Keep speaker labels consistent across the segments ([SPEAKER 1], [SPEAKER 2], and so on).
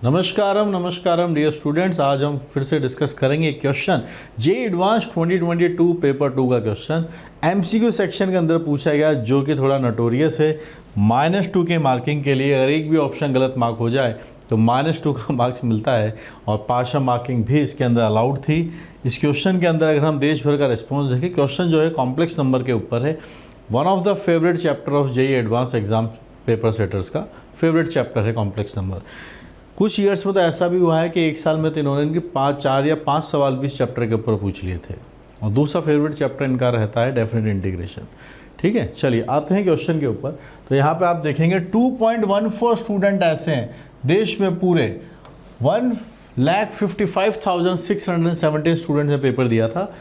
[SPEAKER 1] नमस्कारम dear students. आज हम फिर से डिस्कस करेंगे क्वेश्चन जेईई एडवांस 2022 पेपर 2 का क्वेश्चन एमसीक्यू सेक्शन के अंदर पूछा गया, जो कि थोड़ा नोटोरियस है। -2 के मार्किंग के लिए अगर एक भी ऑप्शन गलत मार्क हो जाए तो -2 का मार्क्स मिलता है, और पार्शियल मार्किंग भी इसके अंदर अलाउड थी। इस क्वेश्चन के अंदर अगर हम देश भर का रिस्पॉन्स देखें, क्वेश्चन जो है कॉम्प्लेक्स नंबर के ऊपर है। One of the favourite chapter of JEE advance exam paper setters का फेवरेट चैप्टर है कॉम्प्लेक्स नंबर। कुछ ईयर्स में तो ऐसा भी हुआ है कि एक साल में तो इन्होंने इनके 4 या 5 सवाल भी इस चैप्टर के ऊपर पूछ लिए थे। और दूसरा फेवरेट चैप्टर इनका रहता है डेफिनेट इंटीग्रेशन। ठीक है, चलिए आते हैं क्वेश्चन के ऊपर। तो यहाँ पे आप देखेंगे 2.14 स्टूडेंट ऐसे हैं देश में, पूरे 1,55,617 स्टूडेंट्स ने पेपर दिया था।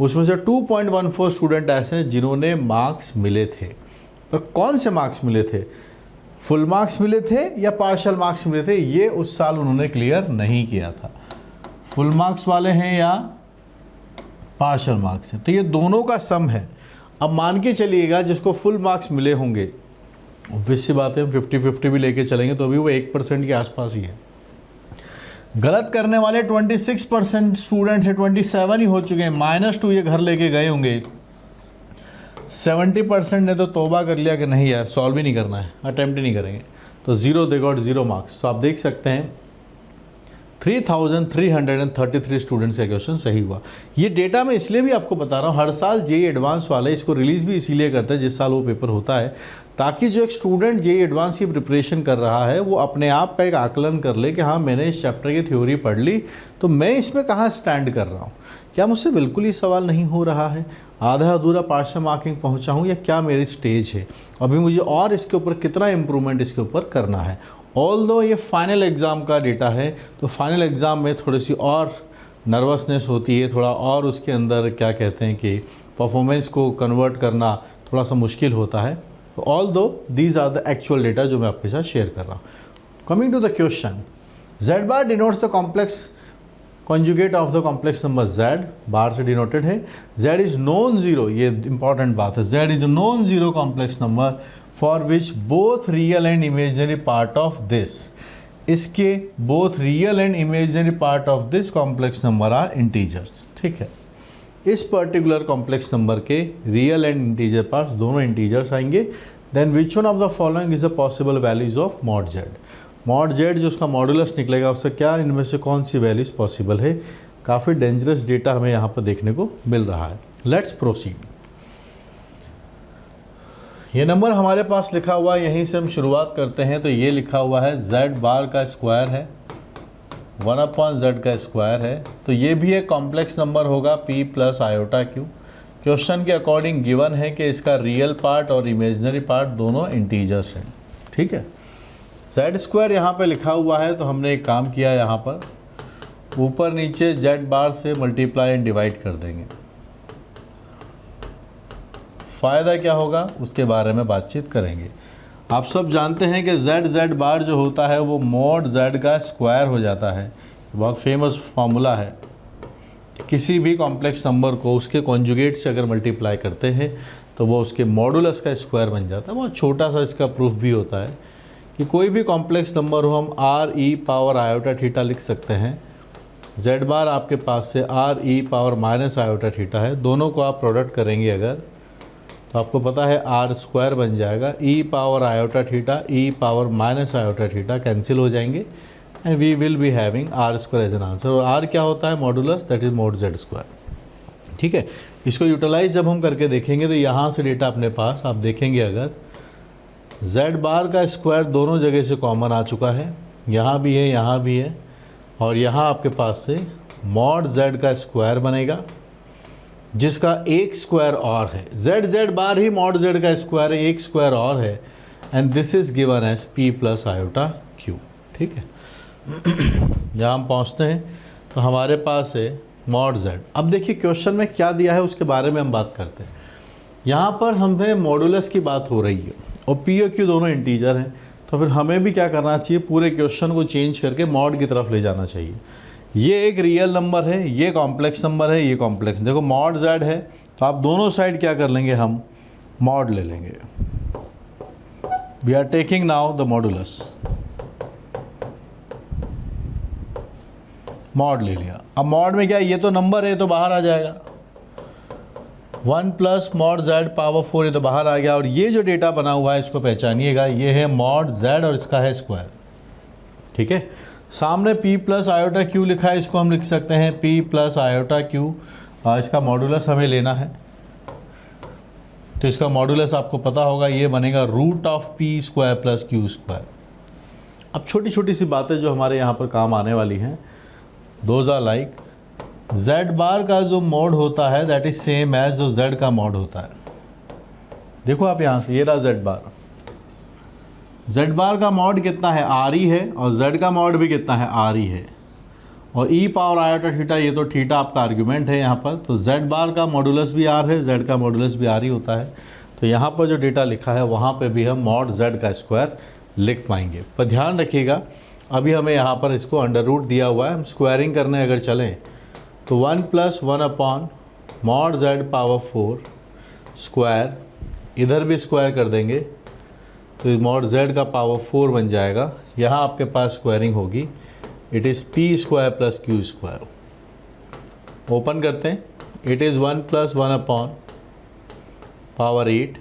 [SPEAKER 1] उसमें से 2.14 स्टूडेंट ऐसे हैं जिन्होंने मार्क्स मिले थे। पर कौन से मार्क्स मिले थे? फुल मार्क्स मिले थे या पार्शियल मार्क्स मिले थे, ये उस साल उन्होंने क्लियर नहीं किया था। फुल मार्क्स वाले हैं या पार्शियल मार्क्स हैं, तो ये दोनों का सम है। अब मान के चलिएगा जिसको फुल मार्क्स मिले होंगे, ऑब्वियस सी बात है, 50-50 भी लेके चलेंगे तो अभी वो 1% के आसपास ही है। गलत करने वाले 26% स्टूडेंट्स हैं, 27 ही हो चुके हैं। -2 ये घर लेके गए होंगे। 70% ने तो तौबा कर लिया कि नहीं यार सॉल्व ही नहीं करना है, अटेम्प्ट ही नहीं करेंगे, तो 0 दे गॉट 0 मार्क्स। तो आप देख सकते हैं 3,333 स्टूडेंट्स का क्वेश्चन सही हुआ। ये डेटा मैं इसलिए भी आपको बता रहा हूँ, हर साल जेईई एडवांस वाले इसको रिलीज़ भी इसीलिए करते हैं जिस साल वो पेपर होता है, ताकि जो एक स्टूडेंट जेईई एडवांस की प्रिपरेशन कर रहा है वो अपने आप का एक आकलन कर ले कि हाँ मैंने इस चैप्टर की थ्योरी पढ़ ली, तो मैं इसमें कहाँ स्टैंड कर रहा हूँ। क्या मुझसे बिल्कुल ही सवाल नहीं हो रहा है, आधा अधूरा पार्शियल मार्किंग पहुंचा हूं, या क्या मेरी स्टेज है, अभी मुझे और इसके ऊपर कितना इम्प्रूवमेंट इसके ऊपर करना है। ऑल्दो ये फाइनल एग्ज़ाम का डेटा है, तो फाइनल एग्ज़ाम में थोड़ी सी और नर्वसनेस होती है, थोड़ा और उसके अंदर क्या कहते हैं कि परफॉर्मेंस को कन्वर्ट करना थोड़ा सा मुश्किल होता है। तो although these are the actual data जो मैं आपके साथ शेयर कर रहा हूँ। Coming to the question, Z bar denotes the complex conjugate of the complex number Z, bar से डिनोटेड है। Z इज नॉन जीरो, ये इंपॉर्टेंट बात है। Z is non zero complex number for which both real and imaginary part of this, इसके both real and imaginary part of this complex number are integers. ठीक है, इस particular complex number के real and integer parts दोनों integers आएंगे। Then which one of the following is the possible values of mod Z। Mod Z जो उसका modulus निकलेगा, उससे क्या इनमें से कौन सी वैल्यूज पॉसिबल है। काफ़ी डेंजरस डेटा हमें यहाँ पर देखने को मिल रहा है। Let's proceed. ये नंबर हमारे पास लिखा हुआ है, यहीं से हम शुरुआत करते हैं। तो ये लिखा हुआ है Z बार का स्क्वायर है, 1/Z का स्क्वायर है, तो ये भी एक कॉम्प्लेक्स नंबर होगा P + i/q। क्वेश्चन के अकॉर्डिंग गिवन है कि इसका रियल पार्ट और इमेजिनरी पार्ट दोनों इंटीजर्स हैं। ठीक है, Z स्क्वायर यहाँ पे लिखा हुआ है, तो हमने एक काम किया, यहाँ पर ऊपर नीचे Z बार से मल्टीप्लाई एंड डिवाइड कर देंगे। फ़ायदा क्या होगा उसके बारे में बातचीत करेंगे। आप सब जानते हैं कि Z बार जो होता है वो मॉड Z का स्क्वायर हो जाता है। बहुत फेमस फार्मूला है। किसी भी कॉम्प्लेक्स नंबर को उसके कॉन्जुगेट से अगर मल्टीप्लाई करते हैं तो वो उसके मॉडुलस का स्क्वायर बन जाता है। बहुत छोटा सा इसका प्रूफ भी होता है कि कोई भी कॉम्प्लेक्स नंबर हो, हम r e⁻i⁻θ लिख सकते हैं। Z बार आपके पास से r e⁻−i⁻θ है, दोनों को आप प्रोडक्ट करेंगे अगर, तो आपको पता है r² बन जाएगा, e⁻i⁻θ e⁻−i⁻θ कैंसिल हो जाएंगे, and we will be having r² as an answer. और r क्या होता है? Modulus, that is mod Z square. ठीक है, इसको यूटिलाइज जब हम करके देखेंगे तो यहाँ से डेटा अपने पास आप देखेंगे, अगर Z बार का स्क्वायर दोनों जगह से कॉमन आ चुका है, यहाँ भी है, यहाँ भी है, और यहाँ आपके पास से मॉड Z का स्क्वायर बनेगा जिसका एक स्क्वायर और है। Z बार ही मॉड Z का स्क्वायर है, एक स्क्वायर और है, and this is given as P + i/q। ठीक है, जहाँ हम पहुँचते हैं तो हमारे पास है मॉड Z। अब देखिए क्वेश्चन में क्या दिया है उसके बारे में हम बात करते हैं। यहाँ पर हमें मॉडुलस की बात हो रही है और P और Q दोनों इंटीजर हैं, तो फिर हमें भी क्या करना चाहिए, पूरे क्वेश्चन को चेंज करके मॉड की तरफ ले जाना चाहिए। ये एक रियल नंबर है, ये कॉम्प्लेक्स नंबर है, ये कॉम्प्लेक्स। देखो मॉड Z है, तो आप दोनों साइड क्या कर लेंगे, हम मॉड ले लेंगे। We are taking now the modulus. Mod ले लिया। अब मॉड में क्या है, ये तो नंबर है तो बाहर आ जाएगा, 1 प्लस मॉड जेड पावर 4 ये तो बाहर आ गया। और ये जो डेटा बना हुआ है इसको पहचानिएगा, ये है मॉड जेड और इसका है स्क्वायर, ठीक है। सामने p प्लस आयोटा क्यू लिखा है, इसको हम लिख सकते हैं p प्लस आयोटा क्यू। इसका मॉडुलस हमें लेना है, तो इसका मॉडुलस आपको पता होगा, ये बनेगा root of P square plus Q square. अब छोटी छोटी सी बातें जो हमारे यहाँ पर काम आने वाली हैं, दोज आर लाइक z बार का जो मॉड होता है दैट इज सेम एज जो z का मॉड होता है। देखो आप यहाँ से, ये रहा z बार का मॉड कितना है, आर ई है, और z का मॉड भी कितना है, आर ई है। और e पावर आयोटा थीटा, ये तो थीटा आपका आर्ग्यूमेंट है यहाँ पर, तो z बार का मॉडुलस भी r है, z का मॉडुलस भी r ही होता है। तो यहाँ पर जो डेटा लिखा है वहाँ पे भी हम मॉड z का स्क्वायर लिख पाएंगे। पर ध्यान रखिएगा, अभी हमें यहाँ पर इसको अंडर रूट दिया हुआ है, हम स्क्वायरिंग करने अगर चलें तो 1 plus 1 upon mod z power 4 square, इधर भी स्क्वायर कर देंगे तो मॉड z का पावर 4 बन जाएगा। यहाँ आपके पास स्क्वायरिंग होगी, it is P square plus Q square. Open करते हैं, it is 1 plus 1 upon power 8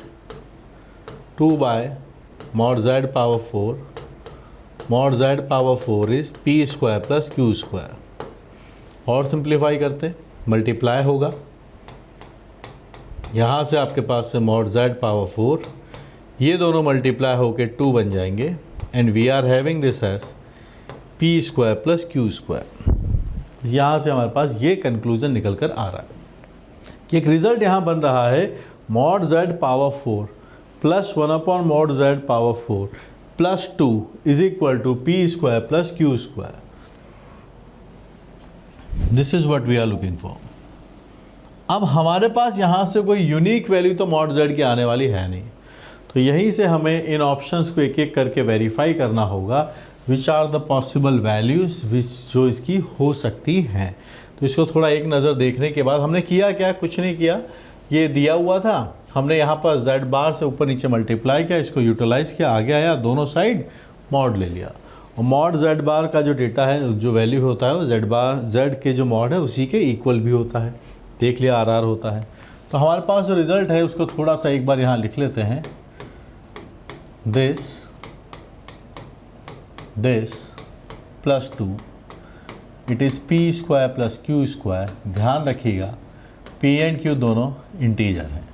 [SPEAKER 1] 2 bye mod z power 4, mod z power 4 is P square plus Q square. और सिंप्लीफाई करते हैं, मल्टीप्लाई होगा, यहाँ से आपके पास से मॉड z पावर 4, ये दोनों मल्टीप्लाई होके 2 बन जाएंगे, and we are having this as P square plus Q square. यहाँ से हमारे पास ये कंक्लूजन निकल कर आ रहा है कि एक रिजल्ट यहाँ बन रहा है mod z power 4 plus 1 upon mod z power 4 plus 2 is equal to P square plus Q square. This is what we are looking for. अब हमारे पास यहाँ से कोई यूनिक वैल्यू तो मॉड z की आने वाली है नहीं, तो यहीं से हमें इन ऑप्शंस को एक एक करके वेरीफाई करना होगा which are the possible values which जो इसकी हो सकती हैं। तो इसको थोड़ा एक नज़र देखने के बाद हमने किया क्या, कुछ नहीं किया, ये दिया हुआ था, हमने यहाँ पर z बार से ऊपर नीचे मल्टीप्लाई किया, इसको यूटिलाइज़ किया, आगे आया, दोनों साइड मॉड ले लिया। और मॉड z बार का जो डेटा है, जो वैल्यू होता है वो z के जो मॉड है उसी के इक्वल भी होता है, देख लिया RR होता है। तो हमारे पास जो रिज़ल्ट है उसको थोड़ा सा एक बार यहाँ लिख लेते हैं, this plus 2 it is P square plus Q square. ध्यान रखिएगा p एंड q दोनों इंटीजर हैं,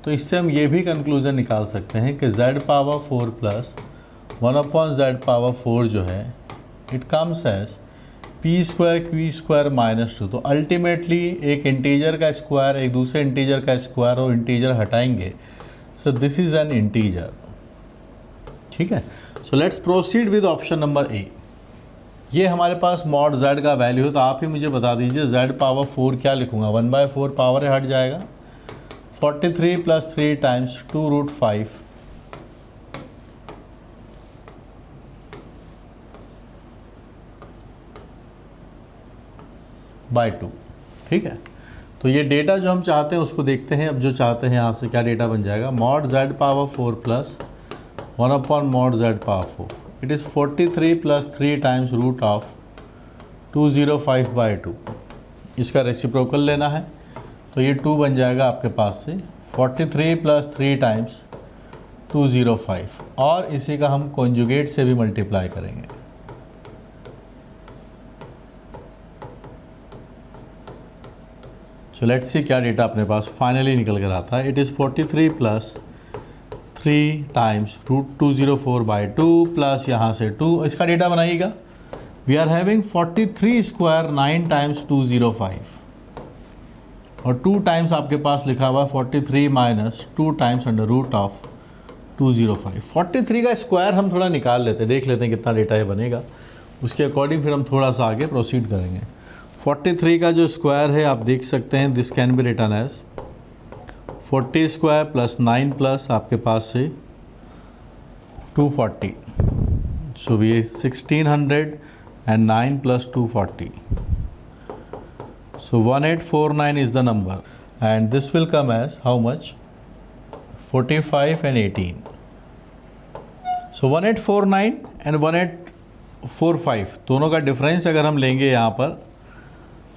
[SPEAKER 1] तो इससे हम ये भी कंक्लूज़न निकाल सकते हैं कि z power 4 plus 1 upon z power 4 जो है it comes as P square Q square minus 2। तो अल्टीमेटली एक इंटीजर का स्क्वायर एक दूसरे इंटीजर का स्क्वायर और इंटीजर हटाएंगे, so this is an integer, ठीक है। So let's proceed with option number A. ये हमारे पास मॉड z का वैल्यू है, तो आप ही मुझे बता दीजिए z पावर 4 क्या लिखूँगा, 1/4 पावर हट जाएगा, 43 प्लस 3 टाइम्स 2√5 बाई 2, ठीक है। तो ये डेटा जो हम चाहते हैं उसको देखते हैं। अब जो चाहते हैं यहाँ से क्या डेटा बन जाएगा, mod z power 4 plus 1 upon mod z power 4, it is 43 plus 3 times root of 205/2। इसका रेसिप्रोकल लेना है, तो ये 2 बन जाएगा आपके पास से 43 प्लस 3 टाइम्स 205, और इसी का हम कॉन्जुगेट से भी मल्टीप्लाई करेंगे। सो लेट्स सी क्या डेटा अपने पास फाइनली निकल कर आता है। It is 43 plus 3 times root 204/2 plus यहाँ से 2, इसका डेटा बनाइएगा। We are having 43 square 9 times 205, और 2 टाइम्स आपके पास लिखा हुआ 43 minus 2 times under root of 205। 43 का स्क्वायर हम थोड़ा निकाल लेते हैं, देख लेते हैं कितना डेटा ये बनेगा, उसके अकॉर्डिंग फिर हम थोड़ा सा आगे प्रोसीड करेंगे। 43 का जो स्क्वायर है आप देख सकते हैं, this can be written as 40 square plus 9 plus आपके पास से 240, सो ये 1609 plus 240, so 1849 is the number, and this will come as how much, 45 and 18, so 1849 and 1845 दोनों का डिफरेंस अगर हम लेंगे यहाँ पर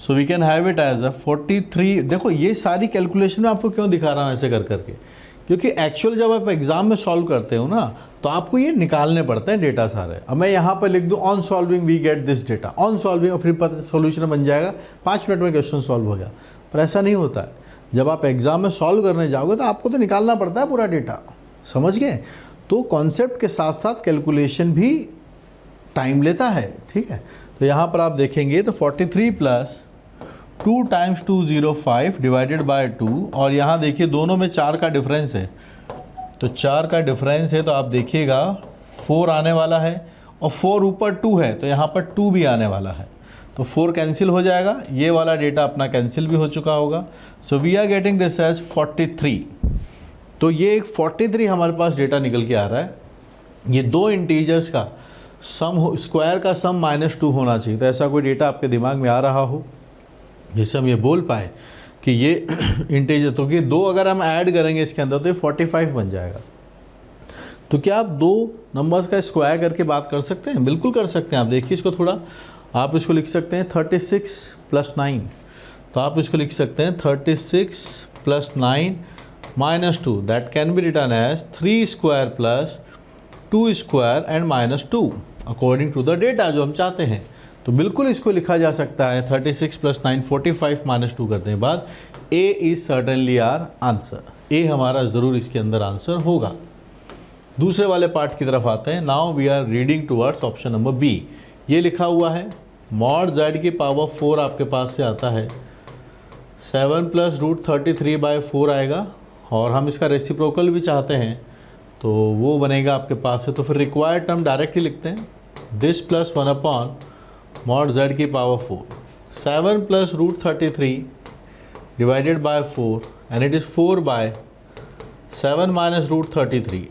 [SPEAKER 1] so we can have it as a 43। देखो ये सारी कैलकुलेशन मैं आपको क्यों दिखा रहा हूँ ऐसे कर करके, क्योंकि एक्चुअल जब आप एग्जाम में सॉल्व करते हो ना तो आपको ये निकालने पड़ते हैं डेटा सारे। अब मैं यहाँ पर लिख दूँ on solving we get this data, on solving, और फिर पता सोल्यूशन बन जाएगा, 5 मिनट में क्वेश्चन सॉल्व हो गया। पर ऐसा नहीं होता है। जब आप एग्जाम में सॉल्व करने जाओगे तो आपको तो निकालना पड़ता है पूरा डेटा, समझ गए। तो कॉन्सेप्ट के साथ साथ कैलकुलेशन भी टाइम लेता है, ठीक है। तो यहाँ पर आप देखेंगे तो 43 प्लस 2 टाइम्स 205 डिवाइडेड बाय 2, और यहाँ देखिए दोनों में 4 का डिफरेंस है, तो 4 का डिफरेंस है तो आप देखिएगा 4 आने वाला है, और 4 ऊपर 2 है तो यहाँ पर 2 भी आने वाला है, तो 4 कैंसिल हो जाएगा, ये वाला डेटा अपना कैंसिल भी हो चुका होगा। So we are getting this as 43। तो ये एक 43 हमारे पास डेटा निकल के आ रहा है। ये दो इंटीजर्स का सम, स्क्वायर का सम -2 होना चाहिए। तो ऐसा कोई डेटा आपके दिमाग में आ रहा हो जिससे हम ये बोल पाए कि ये इंटीजर, तो कि 2 अगर हम ऐड करेंगे इसके अंदर तो ये 45 बन जाएगा। तो क्या आप 2 नंबर्स का स्क्वायर करके बात कर सकते हैं? बिल्कुल कर सकते हैं। आप देखिए इसको थोड़ा, आप इसको लिख सकते हैं 36 + 9, तो आप इसको लिख सकते हैं 36 + 9 -2, that can be written as 3 square plus 2 square and -2 according to the data जो हम चाहते हैं। तो बिल्कुल इसको लिखा जा सकता है 36 + 9 45 -2 करने के बाद ए इज सर्टेनली आर आंसर। ए हमारा ज़रूर इसके अंदर आंसर होगा। दूसरे वाले पार्ट की तरफ आते हैं। Now we are reading towards option number B. ये लिखा हुआ है मॉड z की पावर 4 आपके पास से आता है 7 + √33/4 आएगा, और हम इसका रेसिप्रोकल भी चाहते हैं तो वो बनेगा आपके पास है। तो फिर रिक्वायर्ड टर्म डायरेक्ट ही लिखते हैं, this plus 1 upon mod z की power 4, 7 + √33 divided by 4, and it is 4/7 - √33।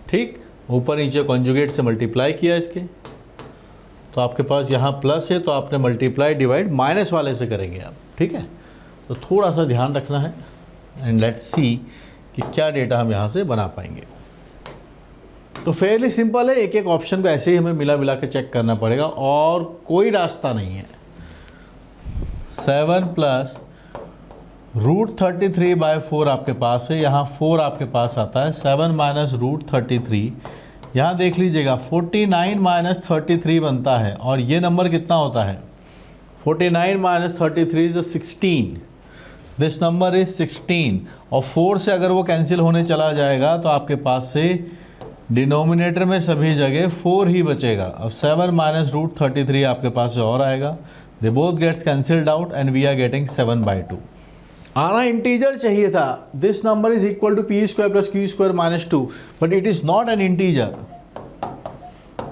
[SPEAKER 1] ठीक, ऊपर नीचे कॉन्जुगेट से मल्टीप्लाई किया इसके, तो आपके पास यहाँ प्लस है तो आपने मल्टीप्लाई डिवाइड माइनस वाले से करेंगे आप, ठीक है। तो थोड़ा सा ध्यान रखना है, एंड लेट्स सी कि क्या डेटा हम यहाँ से बना पाएंगे। तो फेयरली सिंपल है, एक एक ऑप्शन को ऐसे ही हमें मिला के चेक करना पड़ेगा और कोई रास्ता नहीं है। 7 + √33/4 आपके पास है, यहाँ 4 आपके पास आता है, 7 - √33, यहाँ देख लीजिएगा 49 - 33 बनता है, और ये नंबर कितना होता है 49 - 33 इज 16, दिस नंबर इज 16, और 4 से अगर वो कैंसिल होने चला जाएगा तो आपके पास से डिनोमिनेटर में सभी जगह 4 ही बचेगा। अब 7 - √33 आपके पास से और आएगा, they both gets cancelled out and we are getting 7/2। आना इंटीजर चाहिए था, this number is equal to p² + q² -2, but it is not an integer,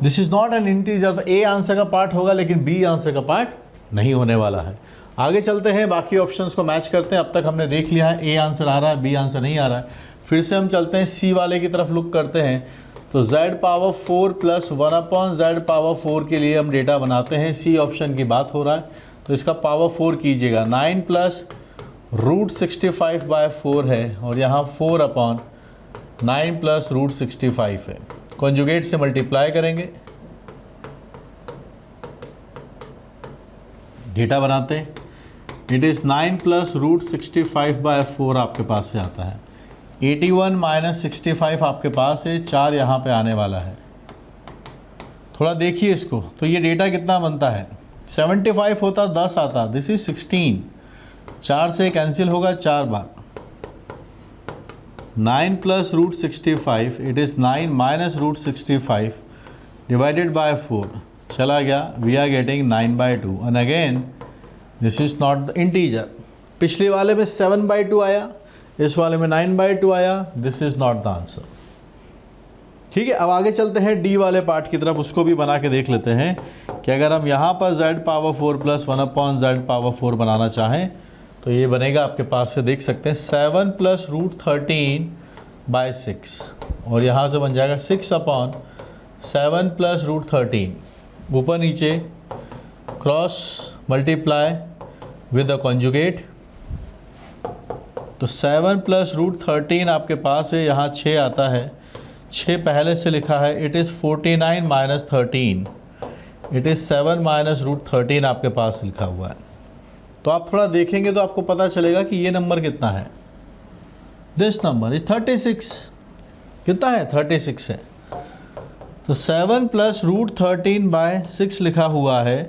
[SPEAKER 1] this is not an integer. तो ए आंसर का पार्ट होगा लेकिन B answer का part नहीं होने वाला है। आगे चलते हैं, बाकी ऑप्शंस को मैच करते हैं। अब तक हमने देख लिया है ए आंसर आ रहा है, बी आंसर नहीं आ रहा है। फिर से हम चलते हैं सी वाले की तरफ लुक करते हैं। तो z power 4 + 1 upon z power 4 के लिए हम डेटा बनाते हैं। सी ऑप्शन की बात हो रहा है तो इसका पावर 4 कीजिएगा, 9 + √65/4 है, और यहाँ 4 अपॉन 9 + √65 है। कॉन्जुगेट से मल्टीप्लाई करेंगे, डेटा बनाते हैं। इट इज़ 9 + √65/4 आपके पास से आता है, 81 - 65 आपके पास है, 4 यहाँ पे आने वाला है। थोड़ा देखिए इसको, तो ये डेटा कितना बनता है 75 होता 10 आता, दिस इज 16, 4 से कैंसिल होगा 4 बार, 9 + √65, इट इज़ 9 - √65 डिवाइडेड बाय 4, चला गया, we are getting 9/2, and again this is not the integer. पिछले वाले में 7/2 आया, इस वाले में 9/2 आया, this is not the answer. ठीक है, अब आगे चलते हैं डी वाले पार्ट की तरफ, उसको भी बना के देख लेते हैं कि अगर हम यहाँ पर z power 4 + 1 upon z power 4 बनाना चाहें तो ये बनेगा आपके पास से, देख सकते हैं 7 + √13/6, और यहाँ से बन जाएगा 6 अपॉन 7 + √13, ऊपर नीचे cross multiply with the conjugate. तो 7 + √13 आपके पास है, यहाँ 6 आता है, 6 पहले से लिखा है, it is 49 minus 13, it is 7 minus root 13 आपके पास लिखा हुआ है। तो आप थोड़ा देखेंगे तो आपको पता चलेगा कि ये नंबर कितना है। This number is 36। कितना है? 36 है। तो 7 प्लस रूट 13 बाय 6 लिखा हुआ है,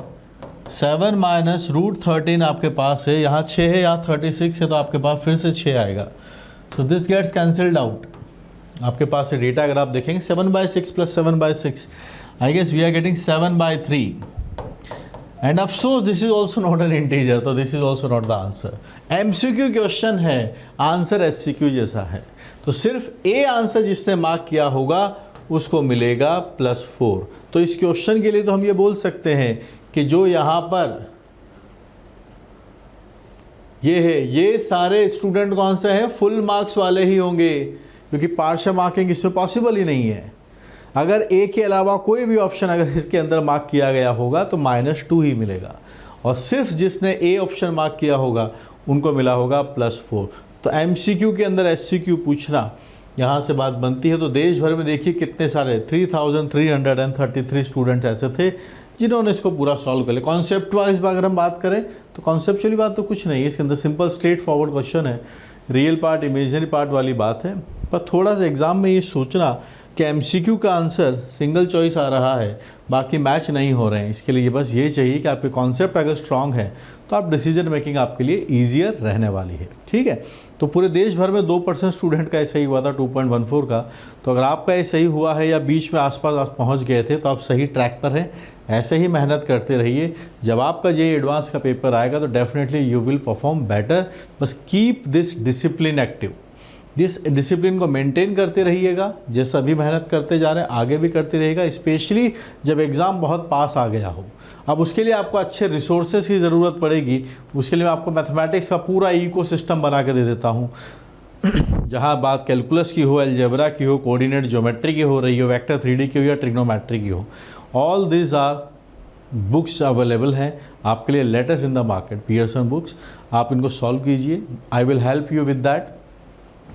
[SPEAKER 1] 7 माइनस रूट 13 आपके पास है, यहाँ 6 है, यहाँ 36 है, तो आपके पास फिर से 6 आएगा। तो दिस गेट्स कैंसल्ड आउट। आपके पास ये डेटा अगर आप देखेंगे 7/6 plus 7/6, I guess we are getting 7/3। And अफसोस this is also not an integer, तो this is also not the answer. MCQ question है, आंसर SCQ जैसा है। तो सिर्फ ए आंसर जिसने मार्क किया होगा उसको मिलेगा +4। तो इस क्वेश्चन के लिए तो हम ये बोल सकते हैं कि जो यहाँ पर ये है, ये सारे स्टूडेंट कौन से हैं? फुल मार्क्स वाले ही होंगे, क्योंकि पार्शियल मार्किंग इसमें पॉसिबल ही नहीं है। अगर ए के अलावा कोई भी ऑप्शन अगर इसके अंदर मार्क किया गया होगा तो -2 ही मिलेगा, और सिर्फ जिसने ए ऑप्शन मार्क किया होगा उनको मिला होगा +4। तो MCQ के अंदर SCQ पूछना, यहाँ से बात बनती है। तो देश भर में देखिए कितने सारे 3333 स्टूडेंट्स ऐसे थे जिन्होंने इसको पूरा सॉल्व कर लिया। कॉन्सेप्ट वाइज अगर हम बात करें तो कॉन्सेप्चुअली बात तो कुछ नहीं है इसके अंदर, सिंपल स्ट्रेट फॉरवर्ड क्वेश्चन है, रियल पार्ट इमेजिनरी पार्ट वाली बात है। पर थोड़ा सा एग्जाम में ये सोचना कि MCQ का आंसर सिंगल चॉइस आ रहा है, बाकी मैच नहीं हो रहे हैं, इसके लिए बस ये चाहिए कि आपके कॉन्सेप्ट अगर स्ट्रांग है तो आप डिसीजन मेकिंग आपके लिए ईजियर रहने वाली है। ठीक है, तो पूरे देश भर में 2% स्टूडेंट का ऐसा ही हुआ था 2.14 का। तो अगर आपका ये सही हुआ है या बीच में आसपास आप पहुंच गए थे तो आप सही ट्रैक पर हैं। ऐसे ही मेहनत करते रहिए, जब आपका JEE एडवांस का पेपर आएगा तो definitely you will perform better. बस कीप दिस डिसिप्लिन एक्टिव, जिस डिसिप्लिन को मेंटेन करते रहिएगा, जैसा भी मेहनत करते जा रहे हैं आगे भी करते रहिएगा, स्पेशली जब एग्ज़ाम बहुत पास आ गया हो। अब उसके लिए आपको अच्छे रिसोर्सेज की ज़रूरत पड़ेगी। उसके लिए मैं आपको मैथमेटिक्स का पूरा इकोसिस्टम बना के दे देता हूँ, जहाँ बात कैलकुलस की हो, अलजेब्रा की हो, कोऑर्डिनेट ज्योमेट्री की हो रही हो, वेक्टर 3D की हो या ट्रिग्नोमेट्री की हो, all this are books available हैं आपके लिए, latest in the market, Pearson books. आप इनको सॉल्व कीजिए, I will help you with that.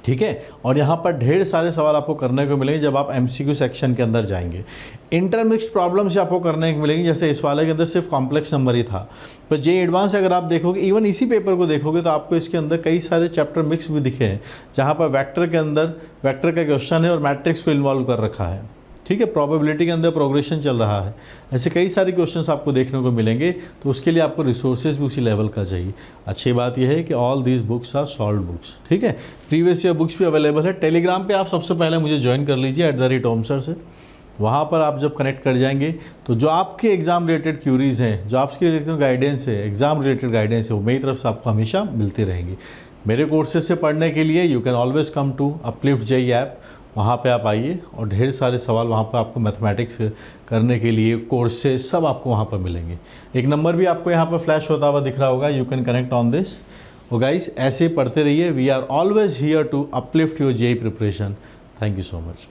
[SPEAKER 1] ठीक है, और यहाँ पर ढेर सारे सवाल आपको करने को मिलेंगे जब आप MCQ सेक्शन के अंदर जाएंगे। इंटरमिक्स्ड प्रॉब्लम्स आपको करने को मिलेंगी, जैसे इस वाले के अंदर सिर्फ कॉम्प्लेक्स नंबर ही था। पर JEE एडवांस अगर आप देखोगे, इवन इसी पेपर को देखोगे तो आपको इसके अंदर कई सारे चैप्टर मिक्स भी दिखे हैं, जहाँ पर वेक्टर के अंदर वेक्टर का क्वेश्चन है और मैट्रिक्स को इन्वॉल्व कर रखा है। ठीक है, प्रोबेबिलिटी के अंदर प्रोग्रेशन चल रहा है, ऐसे कई सारे क्वेश्चंस आपको देखने को मिलेंगे। तो उसके लिए आपको रिसोर्सेज भी उसी लेवल का चाहिए। अच्छी बात यह है कि all these books are solve books. ठीक है, प्रीवियस ईयर बुक्स भी अवेलेबल है। टेलीग्राम पे आप सबसे पहले मुझे ज्वाइन कर लीजिए @omsir से। वहाँ पर आप जब कनेक्ट कर जाएंगे तो जो आपके एग्ज़ाम रिलेटेड क्यूरीज़ हैं, जो आपके रिलेटेड गाइडेंस है, एग्ज़ाम रिलेटेड गाइडेंस है, वो मेरी तरफ से आपको हमेशा मिलती रहेंगी। मेरे कोर्सेज से पढ़ने के लिए you can always come to uplift JEE app, वहाँ पे आप आइए और ढेर सारे सवाल वहाँ पर आपको मैथमेटिक्स करने के लिए कोर्सेज सब आपको वहाँ पर मिलेंगे। एक नंबर भी आपको यहाँ पर फ्लैश होता हुआ दिख रहा होगा, you can connect on this. और गाइस ऐसे ही पढ़ते रहिए, we are always here to uplift your JEE preparation. Thank you so much.